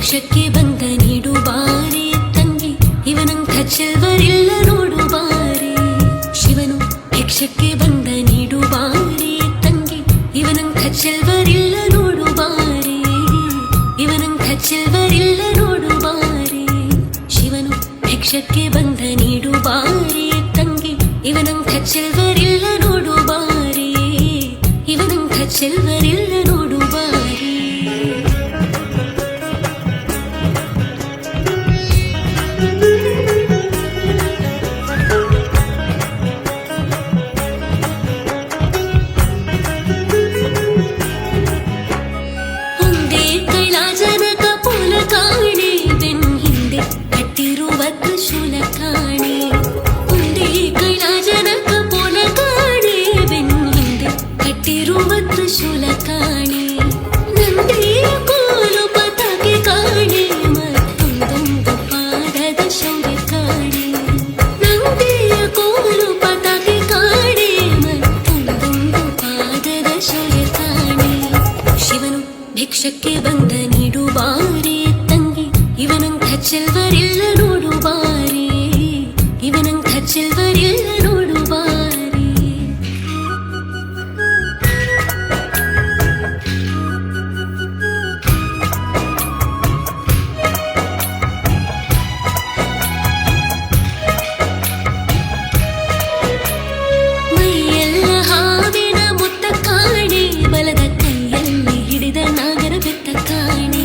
ಭಿಕ್ಷಕ್ಕೆ ಬಂದ ನೀಡು ಬಾರೆ ತಂಗಿ, ಇವನಂಥ ಚೆಲ್ವರಿಲ್ಲ ನೋಡು ಬಾರೆ. ಶಿವನು ಭಿಕ್ಷಕ್ಕೆ ಬಂದ ನೀಡು ಬಾರೆ ತಂಗಿ, ಇವನಂಥ ಚೆಲ್ವರಿಲ್ಲ ನೋಡು ಬಾರೆ. ಇವನಂಥ ಚೆಲ್ವರಿಲ್ಲ ನೋಡು ಬಾರೆ. ಶಿವನು ಭಿಕ್ಷಕ್ಕೆ ಬಂದ ನೀಡು ಬಾರೆ ತಂಗಿ, ಇವನಂಥ ಚೆಲ್ವರಿಲ್ಲ ನೋಡು ಬಾರೆ. ಇವನಂಥ ಚೆಲ್ವರಿಲ್ಲ ನೋಡು ಬಾರೆ. ಭಿಕ್ಷಕ್ಕೆ ಬಂದ ನೀಡು ಬಾರೆ ತಂಗಿ, ಇವನಂಥ ಚೆಲ್ವರಿಲ್ಲ ನೋಡು ಬಾರೆ. ಇವನಂಥ ಚೆಲ್ವರಿಲ್ಲ ನೋಡು ಬಾರೆ. ಮೈಯೆಲ್ಲ ಹಾವಿನ ಮುತ್ತ ಕಾಣೆ, ಬಲದ ಕೈಯಲ್ಲಿ ಹಿಡಿದ ನಾಗರ ಬೆತ್ತ ಕಾಣೆ.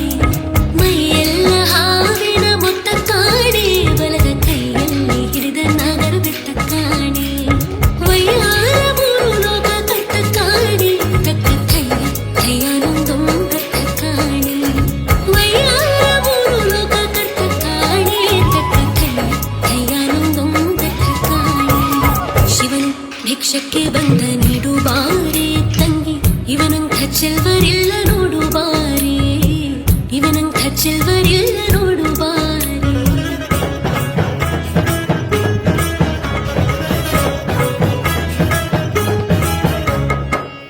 ಮೈಯೆಲ್ಲ ಹಾವಿನ ಮುತ್ತ ಕಾಣೆ, ಬಲದ ಕೈಯಲ್ಲಿ ಹಿಡಿದ ನಾಗರ ಬೆತ್ತ ಕಾಣೆ. ವಯ್ಯಾರ ಮೂರು ಲೋಕ ಕಟ್ಟ ಕಾಣೆ, ತಕ್ಕ ಕೈಯ ಕೈಯಾನೊಂದೊಂ ಕಟ್ಟ ಕಾಣೆ. ವಯ್ಯಾರ ಮೂರು ಲೋಕ ಕಟ್ಟ ಕಾಣೆ, ತಕ್ಕ ಕೈಯ ಕೈಯಾನೊಂದೊಂ ಕಟ್ಟ ಕಾಣೆ. ಶಿವನು ಭಿಕ್ಷಕ್ಕೆ ಬಂದ ನೀಡು ಬಾರೆ ತಂಗಿ, ಇವನಂಥ ಚೆಲ್ವರಿಲ್ಲ ನೋಡು ಬಾರೆ. ಇವನಂಥ ಚೆಲ್ವರಿಲ್ಲ ನೋಡು ಬಾರೆ.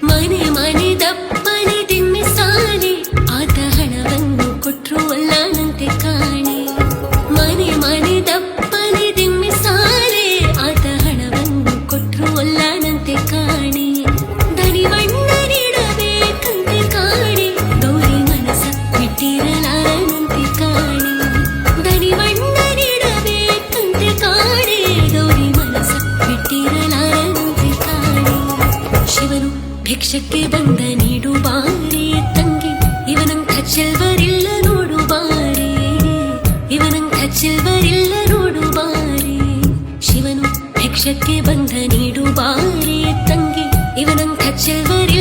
ಮನೆ ಮನೆ ದಪ್ಪನೆ ದಿಮ್ಮೆ ಸಾಲೆ, ಆತ ಹಣವನ್ನು ಕೊಟ್ರು ಅಲ್ಲನಂತೆ ಕಾಣೆ. ಮನೆ ಮನೆ ದಪ್ಪನೆ ದಿಮ್ಮೆ ಸಾಲೆ, ಆತ ಹಣವನ್ನು ಕೊಟ್ರು ಅಲ್ಲನಂತೆ ಕಾಣೆ. ದನಿವಣ್ಣ ನೀಡಬೇಕಂತೆ ಕಾಣೆ, ಗೌರಿ ಮನಸ ಬಿಟ್ಟಿರಲಾರನಂತೆ ಕಾಣೆ. ದನಿವಣ್ಣ ನೀಡಬೇಕಂತೆ ಕಾಣೆ, ಗೌರಿ ಮನಸ ಬಿಟ್ಟಿರಲಾರನಂತೆ ಕಾಣೆ. ಶಿವನು ಭಿಕ್ಷಕ್ಕೆ ಬಂದ ನೀಡು ಬಾರೆ ತಂಗಿ, ಇವನಂಥ ಚೆಲ್ವರಿಲ್ಲ ನೋಡು ಬಾರೆ. ಇವನಂಥ ಚೆಲ್ವರಿಲ್ಲ ನೋಡು ಬಾರೆ. ಶಿವನು ಭಿಕ್ಷಕ್ಕೆ ಬಂದ ನೀಡು ಬಾರೆ ತಂಗಿ, ಇವನಂಥ ಚೆಲ್ವರಿಲ್ಲ